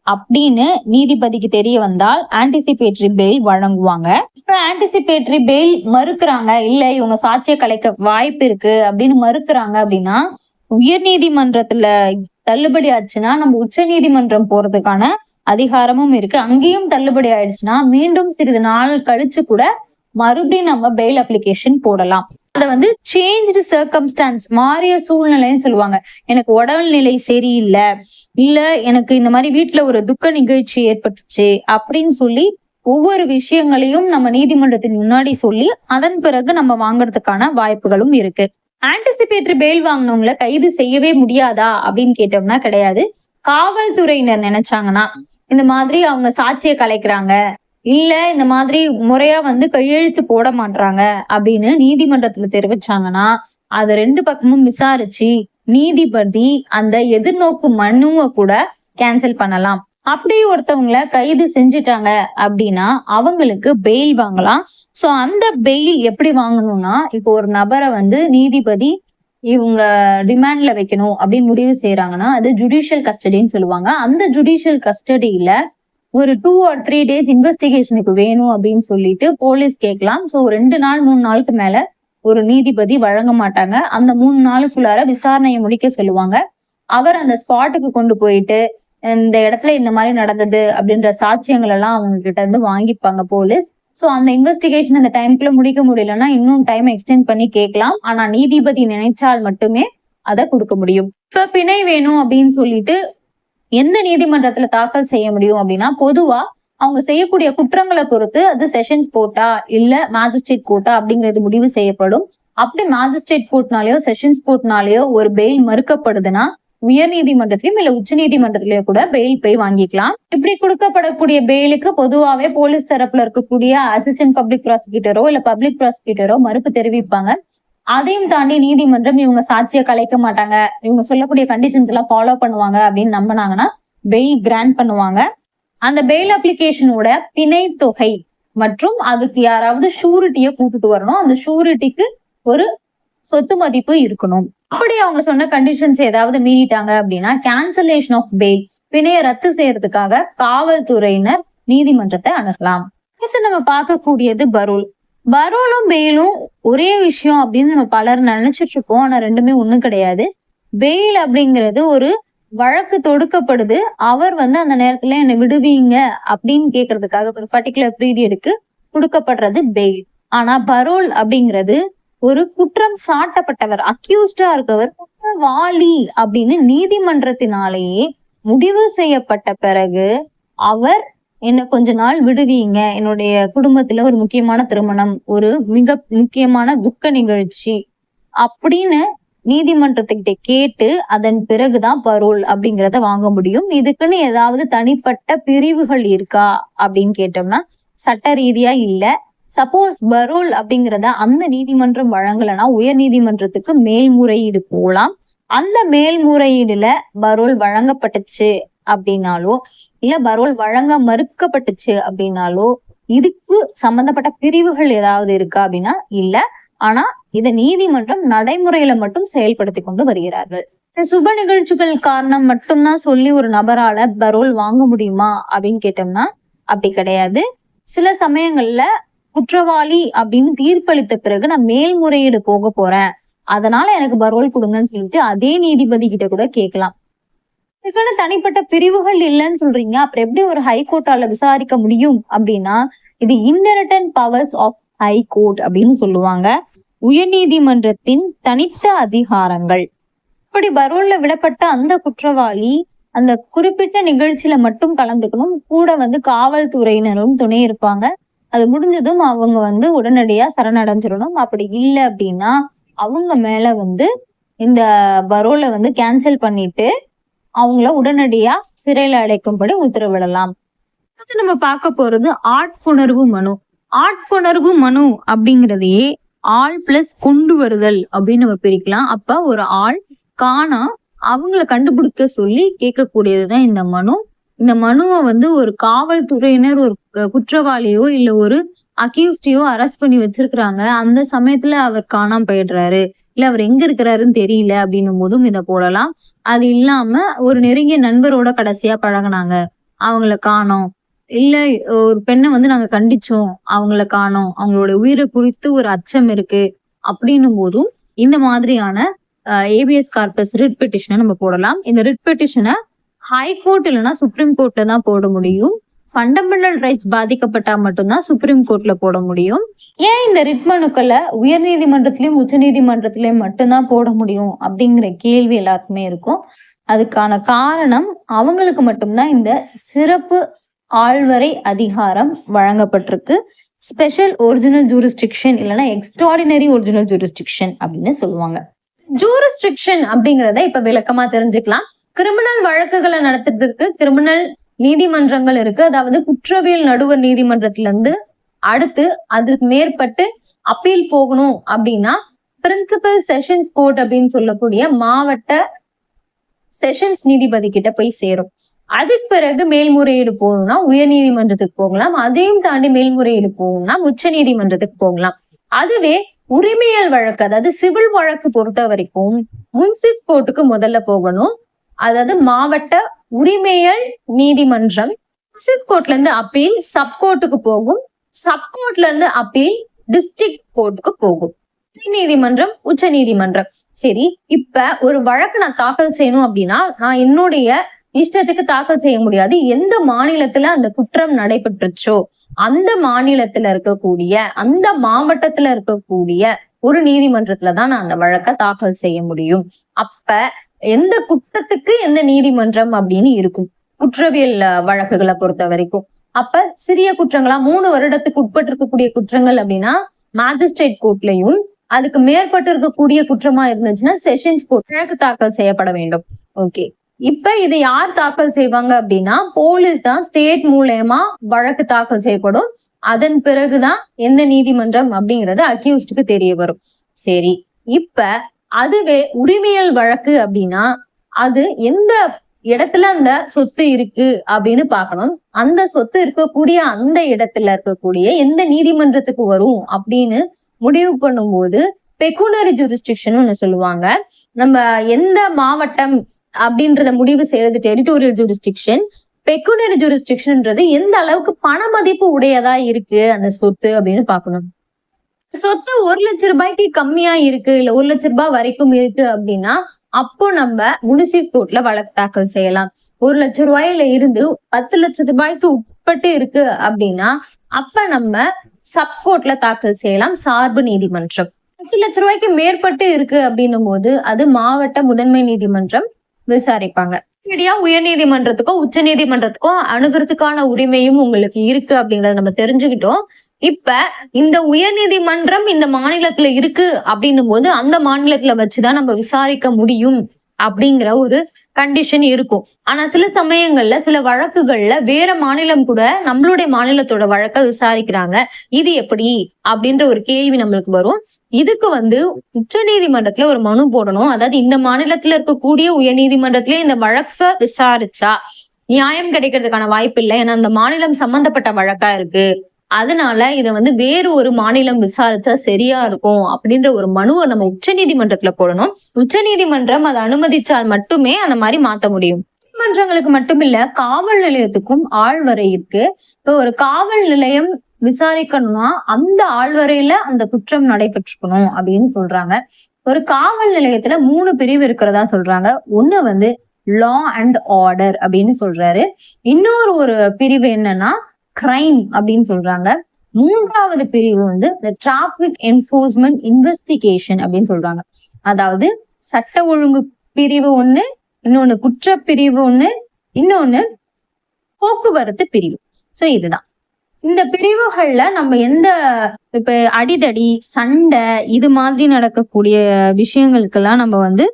[SPEAKER 1] அப்படின்னு நீதிபதிக்கு தெரிய வந்தால் ஆன்டிசிபேட்டரி பெயில் வழங்குவாங்க. இப்ப ஆன்டிசிபேட்டரி பெயில் மறுக்கிறாங்க, இல்ல இவங்க சாட்சியை கலைக்க வாய்ப்பு இருக்கு அப்படின்னு மறுக்கிறாங்க அப்படின்னா உயர் நீதிமன்றத்துல தள்ளுபடி ஆச்சுன்னா நம்ம உச்ச நீதிமன்றம் போறதுக்கான அதிகாரமும் இருக்கு. அங்கேயும் தள்ளுபடி ஆயிடுச்சுன்னா மீண்டும் சிறிது நாள் கழிச்சு கூட மறுபடியும் நம்ம பெயில் அப்ளிகேஷன் போடலாம். அதை வந்து சேஞ்ச்டு சர்க்கம்ஸ்டான்ஸ், மாறிய சூழ்நிலைன்னு சொல்லுவாங்க. எனக்கு உடல்நிலை சரியில்லை, இல்ல எனக்கு இந்த மாதிரி வீட்டுல ஒரு துக்க நிகழ்ச்சி ஏற்பட்டுச்சு அப்படின்னு சொல்லி ஒவ்வொரு விஷயங்களையும் நம்ம நீதிமன்றத்தின் முன்னாடி சொல்லி அதன் பிறகு நம்ம வாங்குறதுக்கான வாய்ப்புகளும் இருக்கு. ஆன்டிசிபேட்டரி பெயில் வாங்கினவங்கள கைது செய்யவே முடியாதா அப்படின்னு கேட்டோம்னா கிடையாது. காவல்துறையினர் நினைச்சாங்கன்னா இந்த மாதிரி அவங்க சாட்சியை கலைக்கிறாங்க, இல்ல இந்த மாதிரி முறையா வந்து கையெழுத்து போட மாட்டாங்க அப்படின்னு நீதிமன்றத்துல தெரிவிச்சாங்கன்னா அது 2 பக்கமும் விசாரிச்சு நீதிபதி அந்த எதிர்நோக்கு மனுவை கூட கேன்சல் பண்ணலாம். அப்படி ஒருத்தவங்கள கைது செஞ்சுட்டாங்க அப்படின்னா அவங்களுக்கு பெயில் வாங்கலாம். சோ அந்த பெயில் எப்படி வாங்கணும்னா, இப்போ ஒரு நபரை வந்து நீதிபதி இவங்க ரிமாண்ட்ல வைக்கணும் அப்படின்னு முடிவு செய்யறாங்கன்னா அது ஜுடிஷியல் கஸ்டடின்னு சொல்லுவாங்க. அந்த ஜுடிஷியல் கஸ்டடியில ஒரு 2 or 3 days இன்வெஸ்டிகேஷனுக்கு வேணும் அப்படின்னு சொல்லிட்டு போலீஸ் கேட்கலாம். சோ 2 நாள் 3 நாளுக்கு மேல ஒரு நீதிபதி வழங்க மாட்டாங்க. அந்த 3 நாளுக்குள்ளார விசாரணையை முடிக்க சொல்லுவாங்க. அவர் அந்த ஸ்பாட்டுக்கு கொண்டு போயிட்டு இந்த இடத்துல இந்த மாதிரி நடந்தது அப்படின்ற சாட்சியங்கள் எல்லாம் அவங்க கிட்ட இருந்து வாங்கிப்பாங்க போலீஸ். சோ அந்த இன்வெஸ்டிகேஷன் அந்த டைம்குள்ள முடிக்க முடியலன்னா இன்னும் டைம் எக்ஸ்டெண்ட் பண்ணி கேட்கலாம். ஆனா நீதிபதி நினைச்சால் மட்டுமே அதை கொடுக்க முடியும். இப்ப பிணை வேணும் அப்படின்னு சொல்லிட்டு எந்த நீதிமன்றத்துல தாக்கல் செய்ய முடியும் அப்படின்னா, பொதுவா அவங்க செய்யக்கூடிய குற்றங்களை பொறுத்து அது செஷன்ஸ் கோர்ட்டா இல்ல மேஜிஸ்ட்ரேட் கோர்ட்டா அப்படிங்கிறது முடிவு செய்யப்படும். அப்படி மேஜிஸ்ட்ரேட் கோர்ட்னாலயோ செஷன்ஸ் கோர்ட்னாலயோ ஒரு பெயில் மறுக்கப்படுதுன்னா உயர் நீதிமன்றத்திலயும் இல்ல உச்ச நீதிமன்றத்திலயோ கூட பெயில் போய் வாங்கிக்கலாம். இப்படி கொடுக்கப்படக்கூடிய பெயிலுக்கு பொதுவாவே போலீஸ் தரப்புல இருக்கக்கூடிய அசிஸ்டன்ட் பப்ளிக் ப்ராசிக்யூட்டரோ இல்ல பப்ளிக் ப்ராசிக்யூட்டரோ மறுப்பு தெரிவிப்பாங்க. அதையும் தாண்டி நீதிமன்றம் இவங்க சாட்சியை கலைக்க மாட்டாங்க, இவங்க சொல்லக்கூடிய கண்டிஷன்ஸ் எல்லாம் ஃபாலோ பண்ணுவாங்க அப்படின்னு நம்பினாங்கன்னா பெயில் கிராண்ட் பண்ணுவாங்க. அந்த பெயில் அப்ளிகேஷனோட பிணை தொகை மற்றும் அதுக்கு யாராவது ஷூரிட்டியை கூட்டிட்டு வரணும். அந்த ஷூரிட்டிக்கு ஒரு சொத்து மதிப்பு இருக்கணும். அப்படி அவங்க சொன்ன கண்டிஷன்ஸ் ஏதாவது மீறிட்டாங்க அப்படின்னா கேன்சலேஷன் ஆஃப் பெயில், பிணையை ரத்து செய்யறதுக்காக காவல்துறையினர் நீதிமன்றத்தை அணுகலாம். அடுத்து நம்ம பார்க்கக்கூடியது பரோல். பரோலும் பெயிலும் ஒரே விஷயம் அப்படின்னு நம்ம பலர் நினைச்சிட்டு இருக்கோம். ஆனா ரெண்டுமே ஒண்ணும் கிடையாது. பெயில் அப்படிங்கிறது ஒரு வழக்கு தொடுக்கப்படுது, அவர் வந்து அந்த நேரத்துல என்னை விடுவீங்க அப்படின்னு கேட்கறதுக்காக ஒரு பர்டிகுலர் பீரியடுக்கு கொடுக்கப்படுறது பெயில். ஆனா பரோல் அப்படிங்கிறது ஒரு குற்றம் சாட்டப்பட்டவர், அக்யூஸ்டா இருக்கவர், குற்றவாளி அப்படின்னு நீதிமன்றத்தினாலேயே முடிவு செய்யப்பட்ட பிறகு அவர் என்ன கொஞ்ச நாள் விடுவீங்க, என்னுடைய குடும்பத்துல ஒரு முக்கியமான திருமணம், ஒரு மிக முக்கியமான துக்க நிகழ்ச்சி அப்படின்னு நீதிமன்றத்துக்கிட்ட கேட்டு அதன் பிறகுதான் பரோல் அப்படிங்கிறத வாங்க முடியும். இதுக்குன்னு ஏதாவது தனிப்பட்ட பிரிவுகள் இருக்கா அப்படின்னு கேட்டோம்னா சட்ட ரீதியா இல்ல. சப்போஸ் பரோல் அப்படிங்கிறத அந்த நீதிமன்றம் வழங்கலைன்னா உயர் நீதிமன்றத்துக்கு மேல்முறையீடு போகலாம். அந்த மேல்முறையீடுல பரோல் வழங்கப்பட்டுச்சு அப்படின்னாலோ இல்ல பரோல் வழங்க மறுக்கப்பட்டுச்சு அப்படின்னாலோ இதுக்கு சம்பந்தப்பட்ட பிரிவுகள் ஏதாவது இருக்கா அப்படின்னா இல்ல. ஆனா இத நீதிமன்றம் நடைமுறையில மட்டும் செயல்படுத்தி கொண்டு வருகிறார்கள். சுப நிகழ்ச்சிகள் காரணம் மட்டும்தான் சொல்லி ஒரு நபரால பரோல் வாங்க முடியுமா அப்படின்னு கேட்டோம்னா அப்படி கிடையாது. சில சமயங்கள்ல குற்றவாளி அப்படின்னு தீர்ப்பளித்த பிறகு நான் மேல்முறையீடு போக போறேன், அதனால எனக்கு பரோல் கொடுங்கன்னு சொல்லிட்டு அதே நீதிபதி கிட்ட கூட கேட்கலாம். இதுக்கான தனிப்பட்ட பிரிவுகள் இல்லைன்னு சொல்றீங்க, அப்புறம் எப்படி ஒரு ஹைகோர்ட்டால விசாரிக்க முடியும் அப்படின்னா இது இன்ஹெரிட்டன்ட் பவர்ஸ் ஆஃப் ஹைகோர்ட் அப்படின்னு சொல்லுவாங்க. உயர் நீதிமன்றத்தின் தனித்த அதிகாரங்கள். இப்படி பரோல்ல விடப்பட்ட அந்த குற்றவாளி அந்த குறிப்பிட்ட நிகழ்ச்சியில மட்டும் கலந்துக்கணும். கூட வந்து காவல்துறையினரும் துணை இருப்பாங்க. அது முடிஞ்சதும் அவங்க வந்து உடனடியா சரணடைஞ்சிடணும். அப்படி இல்லை அப்படின்னா அவங்க மேல வந்து இந்த பரோலை வந்து கேன்சல் பண்ணிட்டு அவங்கள உடனடியா சிறையில அடைக்கும்படி உத்தரவிடலாம். அடுத்து நம்ம பார்க்க போறது ஆட்கொணர்வு மனு. ஆட்கொணர்வு மனு அப்படிங்கிறதையே ஆள் பிளஸ் கொண்டு வருதல் அப்படின்னு நம்ம பிரிக்கலாம். அப்ப ஒரு ஆள் காணா, அவங்கள கண்டுபிடிக்க சொல்லி கேட்கக்கூடியதுதான் இந்த மனு. இந்த மனுவை வந்து ஒரு காவல்துறையினர் ஒரு குற்றவாளியோ இல்ல ஒரு அக்யூஸ்டையோ அரெஸ்ட் பண்ணி வச்சிருக்கிறாங்க, அந்த சமயத்துல அவர் காணாம போயிடுறாரு, இல்ல அவர் எங்க இருக்கிறாருன்னு தெரியல அப்படின்னும் போதும் இதை போடலாம். அது இல்லாம ஒரு நெருங்கிய நண்பரோட கடைசியா பழகினாங்க, அவங்கள காணோம், இல்ல ஒரு பெண்ணை வந்து நாங்க கண்டிச்சோம், அவங்கள காணோம், அவங்களோட உயிரை குறித்து ஒரு அச்சம் இருக்கு அப்படின்னும் போதும் இந்த மாதிரியான ஏபிஎஸ் கார்பஸ் ரிட் பெட்டிஷனை நம்ம போடலாம். இந்த ரிட் பெட்டிஷனை ஹைகோர்ட் இல்லைன்னா சுப்ரீம் கோர்ட்ல தான் போட முடியும். ஃபண்டமெண்டல் ரைட்ஸ் பாதிக்கப்பட்டா மட்டும்தான் சுப்ரீம் கோர்ட்ல போட முடியும். ஏன் இந்த ரிட் மனுக்களை உயர் நீதிமன்றத்திலயும் உச்ச நீதிமன்றத்திலயும் மட்டும்தான் போட முடியும் அப்படிங்கிற கேள்வி எல்லாருக்குமே இருக்கும். அதுக்கான காரணம் அவங்களுக்கு மட்டும்தான் இந்த சிறப்பு ஆள்வரை அதிகாரம் வழங்கப்பட்டிருக்கு. ஸ்பெஷல் ஒரிஜினல் ஜூரிஸ்டிக்ஷன் இல்லைன்னா எக்ஸ்ட்ராடினரி ஒரிஜினல் ஜூரிஸ்டிக்ஷன் அப்படின்னு சொல்லுவாங்க. ஜூரிஸ்டிக்ஷன் அப்படிங்கிறத இப்ப விளக்கமா தெரிஞ்சுக்கலாம். கிரிமினல் வழக்குகளை நடத்துறதுக்கு கிரிமினல் நீதிமன்றங்கள் இருக்கு. அதாவது குற்றவியல் நடுவர் நீதிமன்றத்துல இருந்து அடுத்து அதுக்கு மேற்பட்டு அப்பீல் போகணும் அப்படின்னா பிரின்சிபல் செஷன்ஸ் கோர்ட் அப்படின்னு சொல்லக்கூடிய மாவட்ட செஷன்ஸ் நீதிபதி கிட்ட போய் சேரும். அதுக்கு பிறகு மேல்முறையீடு போகணும்னா உயர் நீதிமன்றத்துக்கு போகலாம். அதையும் தாண்டி மேல்முறையீடு போகணும்னா உச்ச நீதிமன்றத்துக்கு போகலாம். அதுவே உரிமையல் வழக்கு, அதாவது சிவில் வழக்கு பொறுத்த வரைக்கும் முன்சிப் கோர்ட்டுக்கு முதல்ல போகணும். அதாவது மாவட்ட உரிமையல் நீதிமன்றம். முன்சிப் கோர்ட்ல இருந்து அப்பீல் சப் கோர்ட்டுக்கு போகும். சப் கோர்ட்ல இருந்து அப்பீல் டிஸ்ட்ரிக்ட் கோர்ட்டுக்கு போகும். நீதிமன்றம் உச்ச நீதிமன்றம். சரி, இப்ப ஒரு வழக்கு நான் தாக்கல் செய்யணும் அப்படின்னா நான் என்னுடைய இஷ்டத்துக்கு தாக்கல் செய்ய முடியாது. எந்த மாநிலத்துல அந்த குற்றம் நடைபெற்றுச்சோ அந்த மாநிலத்துல இருக்கக்கூடிய அந்த மாவட்டத்துல இருக்கக்கூடிய ஒரு நீதிமன்றத்துலதான் நான் அந்த வழக்கை தாக்கல் செய்ய முடியும். அப்ப எந்த குற்றத்துக்கு எந்த நீதிமன்றம் அப்படின்னு இருக்கும் குற்றவியல் வழக்குகளை பொறுத்த வரைக்கும். அப்ப சிறிய குற்றங்களா 3 வருடத்துக்கு உட்பட்டு இருக்கக்கூடிய குற்றங்கள் அப்படின்னா மேஜிஸ்ட்ரேட் கோர்ட்லயும், அதுக்கு மேற்பட்டு இருக்கக்கூடிய குற்றமா இருந்துச்சுன்னா செஷன்ஸ் கோர்ட் வழக்கு தாக்கல் செய்யப்பட வேண்டும். ஓகே, இப்ப இதை யார் தாக்கல் செய்வாங்க அப்படின்னா போலீஸ் தான் ஸ்டேட் மூலமா வழக்கு தாக்கல் செய்யப்படும். அதன் பிறகுதான் எந்த நீதிமன்றம் அப்படிங்கறது அக்யூஸ்டுக்கு தெரிய வரும். சரி, இப்ப அதுவே உரிமையல் வழக்கு அப்படின்னா அது எந்த இடத்துல அந்த சொத்து இருக்கு அப்படின்னு பார்க்கணும். அந்த சொத்து இருக்கக்கூடிய அந்த இடத்துல இருக்கக்கூடிய எந்த நீதிமன்றத்துக்கு வரும் அப்படின்னு முடிவு பண்ணும்போது பெகுனரி ஜூரிஸ்டிக்ஷன் ஒண்ணு சொல்லுவாங்க. நம்ம எந்த மாவட்டம் அப்படின்றத முடிவு செய்யறது டெரிட்டோரியல் ஜூரிஸ்டிக்ஷன். பெகுனரி ஜூரிஸ்டிக்ஷன்ன்றது எந்த அளவுக்கு பண மதிப்பு உடையதா இருக்கு அந்த சொத்து அப்படின்னு பாக்கணும். சொத்து 1 லட்சம் ரூபாய்க்கு கம்மியா இருக்கு இல்ல 1 லட்சம் ரூபாய் வரைக்கும் இருக்கு அப்படின்னா அப்போ நம்ம முனிசிப் கோர்ட்ல வழக்கு தாக்கல் செய்யலாம். 1 லட்சம் ரூபாயில இருந்து 10 லட்சம் ரூபாய்க்கு உட்பட்டு இருக்கு அப்படின்னா அப்ப நம்ம சப் கோர்ட்ல தாக்கல் செய்யலாம், சார்பு நீதிமன்றம். 10 லட்சம் ரூபாய்க்கு மேற்பட்டு இருக்கு அப்படின்னும் போது அது மாவட்ட முதன்மை நீதிமன்றம் விசாரிப்பாங்க. உயர் நீதிமன்றத்துக்கோ உச்ச நீதிமன்றத்துக்கோ அணுகிறதுக்கான உரிமையும் உங்களுக்கு இருக்கு அப்படிங்கறத நம்ம தெரிஞ்சுக்கிட்டோம். இப்ப இந்த உயர் நீதிமன்றம் இந்த மாநிலத்துல இருக்கு அப்படின்னும் போது அந்த மாநிலத்துல வச்சுதான் நம்ம விசாரிக்க முடியும் அப்படிங்கிற ஒரு கண்டிஷன் இருக்கும். ஆனா சில சமயங்கள்ல சில வழக்குகள்ல வேற மாநிலம் கூட நம்மளுடைய மாநிலத்தோட வழக்க விசாரிக்கிறாங்க. இது எப்படி அப்படின்ற ஒரு கேள்வி நம்மளுக்கு வரும். இதுக்கு உச்ச நீதிமன்றத்துல ஒரு மனு போடணும். அதாவது இந்த மாநிலத்துல இருக்கக்கூடிய உயர் நீதிமன்றத்திலே இந்த வழக்க விசாரிச்சா நியாயம் கிடைக்கிறதுக்கான வாய்ப்பு இல்லை. ஏன்னா அந்த மாநிலம் சம்பந்தப்பட்ட வழக்கா இருக்கு. அதனால இத வேறு ஒரு மாநிலம் விசாரிச்சா சரியா இருக்கும் அப்படின்ற ஒரு மனுவை நம்ம உச்ச நீதிமன்றத்துல போடணும். உச்ச நீதிமன்றம் அதை அனுமதிச்சால் மட்டுமே அந்த மாதிரி மாத்த முடியும். நீதிமன்றங்களுக்கு மட்டும் இல்ல, காவல் நிலையத்துக்கும் ஆள்வரை இருக்கு. இப்போ ஒரு காவல் நிலையம் விசாரிக்கணும்னா அந்த ஆள்வரையில அந்த குற்றம் நடைபெற்றுக்கணும் அப்படின்னு சொல்றாங்க. ஒரு காவல் நிலையத்துல 3 பிரிவு இருக்கிறதா சொல்றாங்க. ஒண்ணு லா அண்ட் ஆர்டர் அப்படின்னு சொல்றாரு. இன்னொரு பிரிவு என்னன்னா கிரைம் அப்படின்னு சொல்றாங்க. 3வது பிரிவு டிராபிக் என்ஃபோர்ஸ்மெண்ட் இன்வெஸ்டிகேஷன் அப்படின்னு சொல்றாங்க. அதாவது சட்ட ஒழுங்கு பிரிவு 1, இன்னொன்னு குற்ற பிரிவு 1, இன்னொன்னு போக்குவரத்து பிரிவு. சோ இதுதான் இந்த பிரிவுகள்ல நம்ம எந்த இப்ப அடிதடி சண்டை இது மாதிரி நடக்கக்கூடிய விஷயங்களுக்கெல்லாம் நம்ம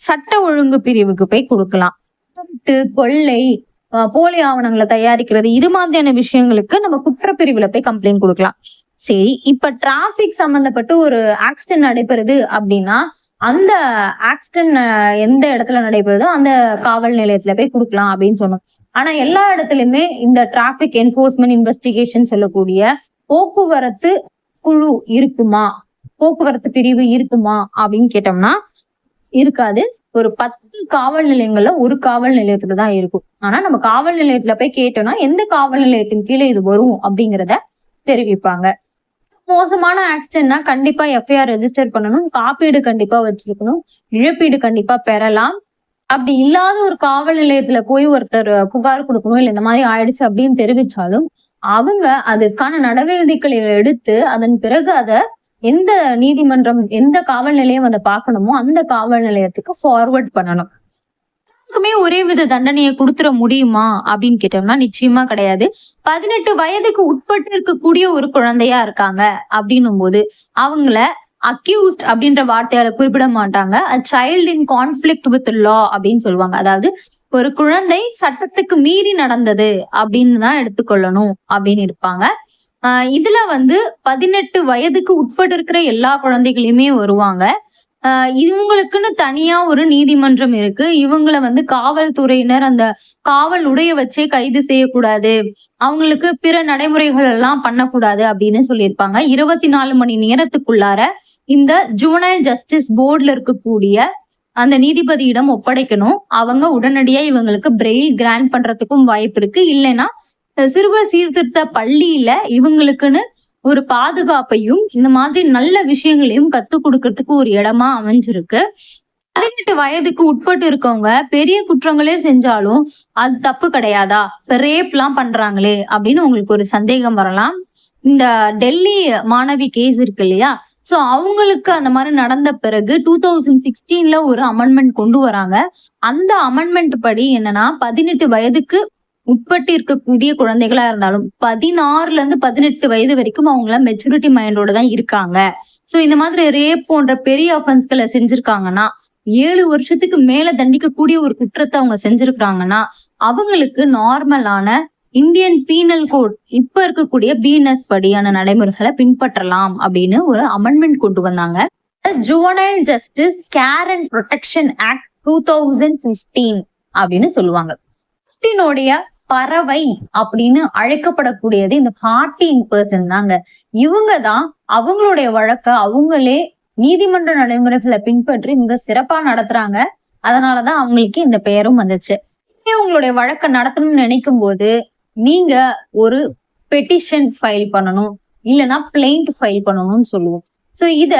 [SPEAKER 1] சட்ட ஒழுங்கு பிரிவுக்கு போய் கொடுக்கலாம். கொள்ளை, போலி ஆவணங்களை தயாரிக்கிறது இது மாதிரியான விஷயங்களுக்கு நம்ம குற்றப்பிரிவுல போய் கம்ப்ளைண்ட் கொடுக்கலாம். சரி, இப்ப டிராபிக் சம்பந்தப்பட்டு ஒரு ஆக்சிடென்ட் நடைபெறுது அப்படின்னா அந்த ஆக்சிடென்ட் எந்த இடத்துல நடைபெறுதோ அந்த காவல் நிலையத்துல போய் கொடுக்கலாம் அப்படின்னு சொன்னோம். ஆனா எல்லா இடத்துலயுமே இந்த டிராபிக் என்ஃபோர்ஸ்மெண்ட் இன்வெஸ்டிகேஷன் சொல்லக்கூடிய போக்குவரத்து குழு இருக்குமா, போக்குவரத்து பிரிவு இருக்குமா அப்படின்னு கேட்டோம்னா இருக்காது. ஒரு 10 காவல் நிலையங்கள்ல ஒரு காவல் நிலையத்துக்கு தான் இருக்கும். ஆனா நம்ம காவல் நிலையத்துல போய் கேட்டோம்னா எந்த காவல் நிலையத்தின் கீழே இது வரும் அப்படிங்கிறத தெரிவிப்பாங்க. மோசமான ஆக்சிடென்ட்னா கண்டிப்பா எஃப்ஐஆர் ரெஜிஸ்டர் பண்ணணும், காப்பீடு கண்டிப்பா வச்சிருக்கணும், இழப்பீடு கண்டிப்பா பெறலாம். அப்படி இல்லாத ஒரு காவல் நிலையத்துல போய் ஒருத்தர் புகார் கொடுக்கணும், இல்ல இந்த மாதிரி ஆயிடுச்சு அப்படின்னு தெரிவிச்சாலும் அவங்க அதற்கான நடவடிக்கைகளை எடுத்து அதன் பிறகு அதை எந்த நீதிமன்றம் எந்த காவல் நிலையம் அதை பார்க்கணுமோ அந்த காவல் நிலையத்துக்கு ஃபார்வர்ட் பண்ணணும். எல்லாருக்குமே ஒரே வித தண்டனையை கொடுத்துட முடியுமா அப்படின்னு கேட்டோம்னா நிச்சயமா கிடையாது. 18 வயதுக்கு உட்பட்டு இருக்கக்கூடிய ஒரு குழந்தையா இருக்காங்க அப்படின்னும் போது அவங்கள அக்யூஸ்ட் அப்படின்ற வார்த்தையால குறிப்பிட மாட்டாங்க. சைல்ட் இன் கான்ஃபிளிக்ட் வித் லா அப்படின்னு சொல்லுவாங்க. அதாவது ஒரு குழந்தை சட்டத்துக்கு மீறி நடந்தது அப்படின்னு தான் எடுத்துக்கொள்ளணும் அப்படின்னு இருப்பாங்க. இதுல 18 வயதுக்கு உட்பட்டு இருக்கிற எல்லா குழந்தைகளையுமே வருவாங்க. இவங்களுக்குன்னு தனியா ஒரு நீதிமன்றம் இருக்கு. இவங்களை காவல்துறையினர் அந்த காவல் உடைய வச்சே கைது செய்யக்கூடாது, அவங்களுக்கு பிற நடைமுறைகள் எல்லாம் பண்ணக்கூடாது அப்படின்னு சொல்லியிருப்பாங்க. 24 மணி நேரத்துக்குள்ளார இந்த ஜுவனைல் ஜஸ்டிஸ் போர்டுல இருக்கக்கூடிய அந்த நீதிபதியிடம் ஒப்படைக்கணும். அவங்க உடனடியா இவங்களுக்கு பெயில் கிராண்ட் பண்றதுக்கும் வாய்ப்பு இருக்கு. இல்லைன்னா சிறுவர் சீர்திருத்த பள்ளியில இவங்களுக்குன்னு ஒரு பாதுகாப்பையும் இந்த மாதிரி நல்ல விஷயங்களையும் கத்துக் கொடுக்கறதுக்கு ஒரு இடமா அமைஞ்சிருக்கு. 18 வயதுக்கு உட்பட்டு இருக்கவங்க பெரிய குற்றங்களே செஞ்சாலும் அது தப்பு கிடையாதா, இப்ப ரேப் எல்லாம் பண்றாங்களே அப்படின்னு உங்களுக்கு ஒரு சந்தேகம் வரலாம். இந்த டெல்லி மாணவி கேஸ் இருக்கு இல்லையா, சோ அவங்களுக்கு அந்த மாதிரி நடந்த பிறகு 2016ல ஒரு அமெண்ட்மெண்ட் கொண்டு வராங்க. அந்த அமெண்ட்மெண்ட் படி என்னன்னா 18 வயதுக்கு உட்பட்டு இருக்கக்கூடிய குழந்தைகளா இருந்தாலும் 16ல இருந்து 18 வயது வரைக்கும் அவங்கள மெச்சூரிட்டி மைண்டோட தான் இருக்காங்க. சோ இந்த மாதிரி ரேப் போன்ற பெரிய அஃபென்ஸ்களை செஞ்சிருக்காங்கன்னா 7 வருஷத்துக்கு மேல தண்டிக்கக்கூடிய ஒரு குற்றத்தை அவங்க செஞ்சிருக்காங்கன்னா அவங்களுக்கு நார்மலான இந்தியன் பீனல் கோட் இப்ப இருக்கக்கூடிய பிஎன்எஸ் படியான நடைமுறைகளை பின்பற்றலாம் அப்படின்னு ஒரு அமெண்ட்மெண்ட் கொண்டு வந்தாங்க. Juvenile justice care and protection act 2015 அப்படின்னு சொல்லுவாங்க. பறவை அப்படின்னு அழைக்கப்படக்கூடியது இந்த 14% தாங்க. இவங்க தான் அவங்களுடைய வழக்க அவங்களே நீதிமன்ற நடைமுறைகளை பின்பற்றி மிக சிறப்பா நடத்துறாங்க. அதனாலதான் அவங்களுக்கு இந்த பெயரும் வந்துச்சு. உங்களுடைய வழக்க நடத்தணும்னு நினைக்கும் போது நீங்க ஒரு பெட்டிஷன் ஃபைல் பண்ணணும், இல்லைன்னா பிளைண்ட் ஃபைல் பண்ணணும்னு சொல்லுவோம். சோ இத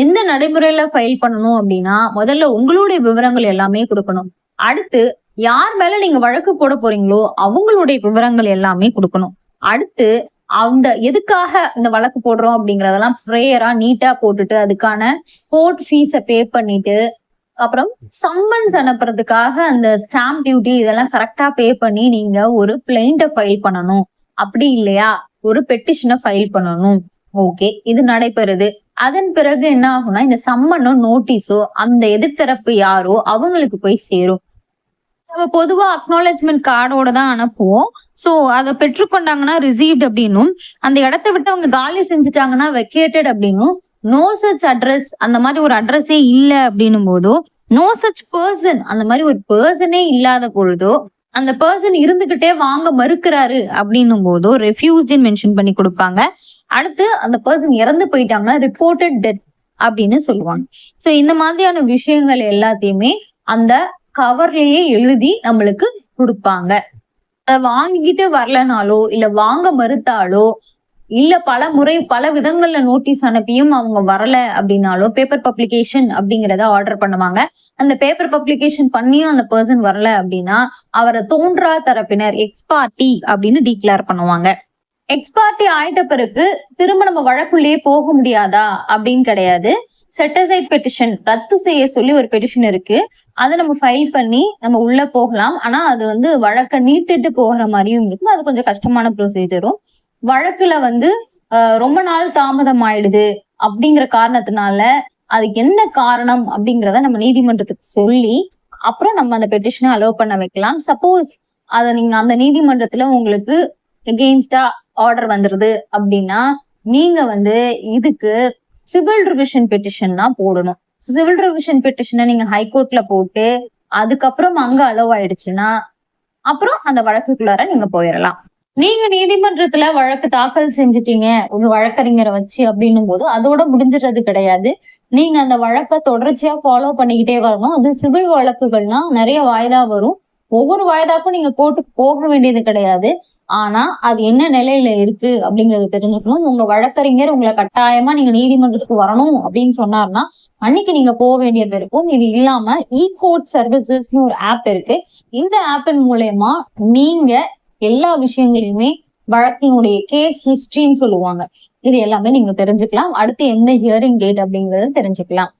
[SPEAKER 1] எந்த நடைமுறையில ஃபைல் பண்ணணும் அப்படின்னா முதல்ல உங்களுடைய விவரங்கள் எல்லாமே கொடுக்கணும். அடுத்து யார் மேல நீங்க வழக்கு போட போறீங்களோ அவங்களுடைய விவரங்கள் எல்லாமே கொடுக்கணும். அடுத்து அந்த எதுக்காக இந்த வழக்கு போடுறோம் அப்படிங்கறதெல்லாம் ப்ரேயரா நீட்டா போட்டுட்டு அதுக்கான கோர்ட் ஃபீஸை பே பண்ணிட்டு அப்புறம் சம்மன்ஸ் அனுப்புறதுக்காக அந்த ஸ்டாம்ப் டியூட்டி இதெல்லாம் கரெக்டா பே பண்ணி நீங்க ஒரு பிளைண்ட ஃபைல் பண்ணணும். அப்படி இல்லையா ஒரு பெட்டிஷனை ஃபைல் பண்ணணும். ஓகே, இது நடைபெறுது. அதன் பிறகு என்ன ஆகும்னா இந்த சம்மனோ நோட்டீஸோ அந்த எதிர்த்தரப்பு யாரோ அவங்களுக்கு போய் சேரும். நம்ம பொதுவா அக்னாலஜ்மெண்ட் கார்டோட தான் அனுப்புவோம். சோ அதை பெற்றுக்கொண்டாங்கன்னா ரிசீவ்ட் அப்படின்னும், அந்த இடத்த விட்டு அவங்க காலி செஞ்சுட்டாங்கன்னா வெக்கேட்டட் அப்படின்னும், நோ சச் அட்ரஸ் அந்த மாதிரி ஒரு அட்ரஸே இல்ல அப்படின்னும் போதோ, நோ சச் பர்சன் அந்த மாதிரி ஒரு பர்சனே இல்லாத பொழுதோ, அந்த பர்சன் இருந்துகிட்டே வாங்க மறுக்கிறாரு அப்படின்னும் போதோ ரெஃப்யூஸ்ட்னு மென்ஷன் பண்ணி கொடுப்பாங்க. அடுத்து அந்த பர்சன் இறந்து போயிட்டாங்கன்னா ரிப்போர்ட்டட் டெத் அப்படின்னு சொல்லுவாங்க. சோ இந்த மாதிரியான விஷயங்கள் எல்லாத்தையுமே அந்த கவர்லயே எழுதி நம்மளுக்கு கொடுப்பாங்க. அதை வாங்கிக்கிட்டு வரலனாலோ இல்ல வாங்க மறுத்தாலோ இல்ல பல முறை பல விதங்கள்ல நோட்டீஸ் அனுப்பியும் அவங்க வரல அப்படின்னாலோ பேப்பர் பப்ளிகேஷன் அப்படிங்கறத ஆர்டர் பண்ணுவாங்க. அந்த பேப்பர் பப்ளிகேஷன் பண்ணியும் அந்த பர்சன் வரல அப்படின்னா அவரை தோன்றா தரப்பினர் எக்ஸ்பார்ட்டி அப்படின்னு டிக்ளேர் பண்ணுவாங்க. எக்ஸ்பார்ட்டி ஆயிட்ட பிறகு திரும்ப நம்ம வழக்குள்ளேயே போக முடியாதா அப்படின்னு கிடையாது. செட்டசைட் பெட்டிஷன் ரத்து செய்ய சொல்லி ஒரு பெட்டிஷன் இருக்கு. அதை நம்ம ஃபைல் பண்ணி நம்ம உள்ள போகலாம். ஆனா அது வழக்க நீட்டிட்டு போகிற மாதிரியும் இருக்கும். அது கொஞ்சம் கஷ்டமான ப்ரொசீஜரும். வழக்குல ரொம்ப நாள் தாமதம் ஆயிடுது அப்படிங்கிற காரணத்தினால அதுக்கு என்ன காரணம் அப்படிங்கிறத நம்ம நீதிமன்றத்துக்கு சொல்லி அப்புறம் நம்ம அந்த பெட்டிஷனை அலோவ் பண்ண வைக்கலாம். சப்போஸ் அதை நீங்க அந்த நீதிமன்றத்துல உங்களுக்கு எகெயின்ஸ்டா ஆர்டர் வந்துருது அப்படின்னா நீங்க இதுக்கு சிவில் ரிவிஷன் பெட்டிஷன் தான் போடணும். சிவில் ரிவிஷன் பெட்டிஷனை நீங்க ஹைகோர்ட்ல போட்டு அதுக்கப்புறம் அங்க அலோவ் ஆயிடுச்சுன்னா அப்புறம் அந்த வழக்குக்குள்ளார நீங்க போயிடலாம். நீங்க நீதிமன்றத்துல வழக்கு தாக்கல் செஞ்சுட்டீங்க ஒரு வழக்கறிஞரை வச்சு அப்படின்னும் போது அதோட முடிஞ்சிடறது கிடையாது. நீங்க அந்த வழக்கை தொடர்ச்சியா ஃபாலோ பண்ணிக்கிட்டே வரணும். அது சிவில் வழக்குகள்னா நிறைய வாய்தா வரும். ஒவ்வொரு வாய்தாக்கும் நீங்க கோர்ட்டுக்கு போக வேண்டியது கிடையாது. ஆனா அது என்ன நிலையில இருக்கு அப்படிங்கறது தெரிஞ்சுக்கணும். உங்க வழக்கறிஞர் உங்களை கட்டாயமா நீங்க நீதிமன்றத்துக்கு வரணும் அப்படின்னு சொன்னார்னா அன்னைக்கு நீங்க போக வேண்டியது இருக்கும். இது இல்லாம கோர்ட் சர்வீசஸ்னு ஒரு ஆப் இருக்கு. இந்த ஆப்பின் மூலயமா நீங்க எல்லா விஷயங்களையுமே வழக்கினுடைய கேஸ் ஹிஸ்டரின்னு சொல்லுவாங்க, இது எல்லாமே நீங்க தெரிஞ்சுக்கலாம். அடுத்து எந்த ஹியரிங் டேட் அப்படிங்கறத தெரிஞ்சுக்கலாம்.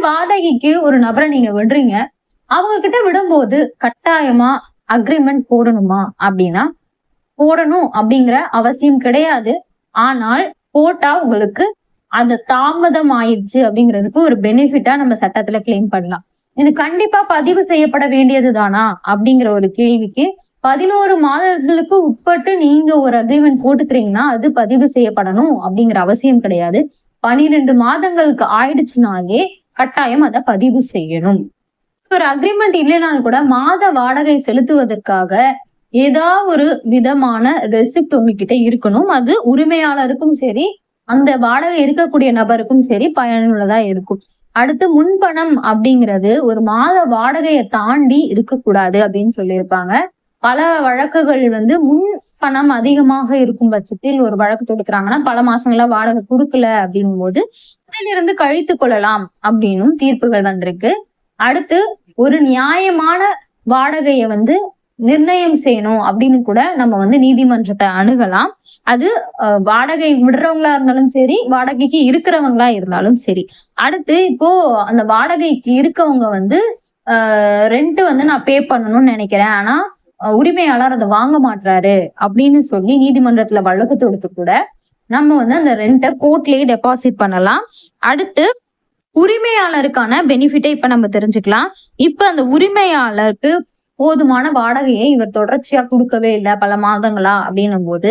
[SPEAKER 1] வாடகைக்கு ஒரு நபரை நீங்க விடுறீங்க. அவங்க கிட்ட விடும்போது கட்டாயமா அக்ரிமெண்ட் போடணுமா அப்படின்னா போடணும் அப்படிங்கிற அவசியம் கிடையாது. ஆனால் போட்டா உங்களுக்கு அது தாமதம் ஆயிடுச்சு அப்படிங்கிறதுக்கு ஒரு பெனிஃபிட்டா நம்ம சட்டத்துல கிளைம் பண்ணலாம். இது கண்டிப்பா பதிவு செய்யப்பட வேண்டியதுதானா அப்படிங்கிற ஒரு கேள்விக்கு 11 மாதங்களுக்கு உட்பட்டு நீங்க ஒரு அக்ரிமெண்ட் போட்டுக்கிறீங்கன்னா அது பதிவு செய்யப்படணும் அப்படிங்கிற அவசியம் கிடையாது. 12 மாதங்களுக்கு ஆயிடுச்சுனாலே கட்டாயம் அதை பதிவு செய்யணும். ஒரு அக்ரிமெண்ட் இல்லைனாலும் கூட மாத வாடகை செலுத்துவதற்காக ஏதாவது ஒரு விதமான ரெசிப்ட் உங்ககிட்ட இருக்கணும். அது உரிமையாளருக்கும் சரி, அந்த வாடகை இருக்கக்கூடிய நபருக்கும் சரி பயனுள்ளதா இருக்கும். அடுத்து முன்பணம் அப்படிங்கிறது ஒரு மாத வாடகையை தாண்டி இருக்கக்கூடாது அப்படின்னு சொல்லியிருப்பாங்க. பல வழக்குகள் முன் பணம் அதிகமாக இருக்கும் பட்சத்தில் ஒரு வழக்கு தொடுக்கிறாங்கன்னா பல மாசங்களா வாடகை கொடுக்கல அப்படின் போது அதிலிருந்து கழித்து கொள்ளலாம் அப்படின்னும் தீர்ப்புகள் வந்திருக்கு. அடுத்து ஒரு நியாயமான வாடகையை நிர்ணயம் செய்யணும் அப்படின்னு கூட நம்ம நீதிமன்றத்தை அணுகலாம். அது வாடகை விடுறவங்களா இருந்தாலும் சரி, வாடகைக்கு இருக்கிறவங்களா இருந்தாலும் சரி. அடுத்து இப்போ அந்த வாடகைக்கு இருக்கவங்க ரெண்ட் நான் பே பண்ணணும்னு நினைக்கிறேன், ஆனா உரிமையாளர் அதை வாங்க மாட்டாரு அப்படின்னு சொல்லி நீதிமன்றத்துல வழக்கு தொடுத்து கூட நம்ம அந்த ரெண்ட்டை கோர்ட்லயே டெபாசிட் பண்ணலாம். அடுத்து உரிமையாளருக்கான பெனிஃபிட்டை இப்ப நம்ம தெரிஞ்சுக்கலாம். இப்ப அந்த உரிமையாளருக்கு போதுமான வாடகையை இவர் தொடர்ச்சியா கொடுக்கவே இல்லை பல மாதங்களா அப்படின்னும் போது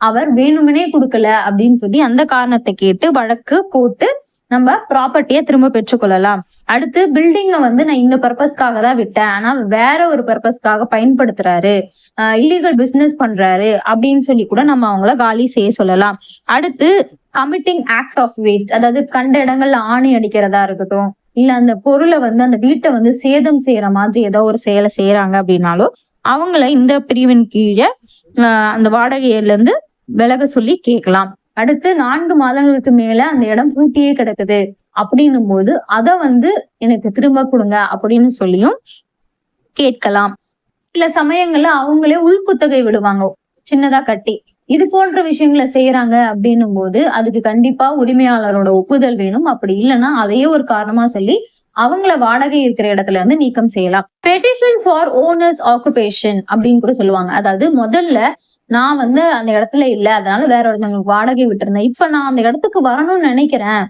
[SPEAKER 1] அவர் வேணுமனே கொடுக்கல அப்படின்னு சொல்லி அந்த காரணத்தை கேட்டு வழக்கு போட்டு நம்ம ப்ராப்பர்ட்டியை திரும்ப பெற்றுக்கொள்ளலாம். அடுத்து பில்டிங்கை நான் இந்த பர்பஸ்க்காக தான் விட்டேன், ஆனா வேற ஒரு பர்பஸ்க்காக பயன்படுத்துறாரு, இல்லீகல் பிசினஸ் பண்றாரு அப்படின்னு சொல்லி கூட நம்ம அவங்கள காலி செய்ய சொல்லலாம். அடுத்து கமிட்டிங் ஆக்ட் ஆஃப் வேஸ்ட், அதாவது கண்ட இடங்கள்ல ஆணி அடிக்கிறதா இருக்கட்டும், இல்ல அந்த பொருளை அந்த வீட்டை சேதம் செய்யற மாதிரி ஏதோ ஒரு செயலை செய்யறாங்க அப்படின்னாலும் அவங்கள இந்த பிரிவின் கீழே அந்த வாடகையில இருந்து விலக சொல்லி கேட்கலாம். அடுத்து 4 மாதங்களுக்கு மேல அந்த இடம் பூட்டியே கிடக்குது அப்படின்னும் போது அதை எனக்கு திரும்ப கொடுங்க அப்படின்னு சொல்லியும் கேட்கலாம். சில சமயங்கள்ல அவங்களே உள்குத்தகை விடுவாங்க சின்னதா கட்டி. இது போன்ற விஷயங்களை செய்யறாங்க அப்படின்னும் போது அதுக்கு கண்டிப்பா உரிமையாளரோட ஒப்புதல் வேணும். அப்படி இல்லைன்னா அதையே ஒரு காரணமா சொல்லி அவங்கள வாடகை இருக்கிற இடத்துல இருந்து நீக்கம் செய்யலாம். பெட்டிஷன் ஃபார் ஓனர்ஸ் ஆக்குபேஷன் அப்படின்னு கூட சொல்லுவாங்க. அதாவது முதல்ல நான் அந்த இடத்துல இல்ல, அதனால வேற ஒருத்தவங்களுக்கு வாடகை விட்டுருந்தேன், இப்ப நான் அந்த இடத்துக்கு வரணும்னு நினைக்கிறேன்,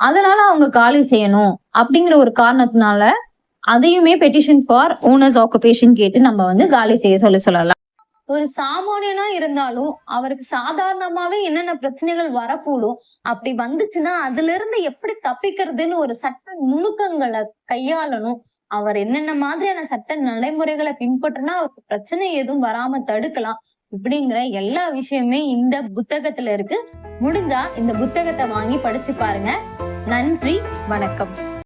[SPEAKER 1] அதனால அவங்க காலி செய்யணும் அப்படிங்கிற ஒரு காரணத்தினால அதையுமே பெட்டிஷன் ஃபார் ஓனர்ஸ் ஆக்குபேஷன் கேட்டு நம்ம காலி செய்ய சொல்லலாம். ஒரு சாமானியனா இருந்தாலும் அவருக்கு சாதாரணமாவே என்னென்ன பிரச்சனைகள் வரக்கூடும், அப்படி வந்துச்சுன்னா அதுல இருந்து எப்படி தப்பிக்கிறதுன்னு ஒரு சட்ட நுணுக்கங்களை கையாளணும். அவர் என்னென்ன மாதிரியான சட்ட நடைமுறைகளை பின்பற்றினா அவருக்கு பிரச்சனை எதுவும் வராம தடுக்கலாம் இப்படிங்கிற எல்லா விஷயமே இந்த புத்தகத்துல இருக்கு. முடிஞ்சா இந்த புத்தகத்தை வாங்கி படிச்சு பாருங்க. நன்றி, வணக்கம்.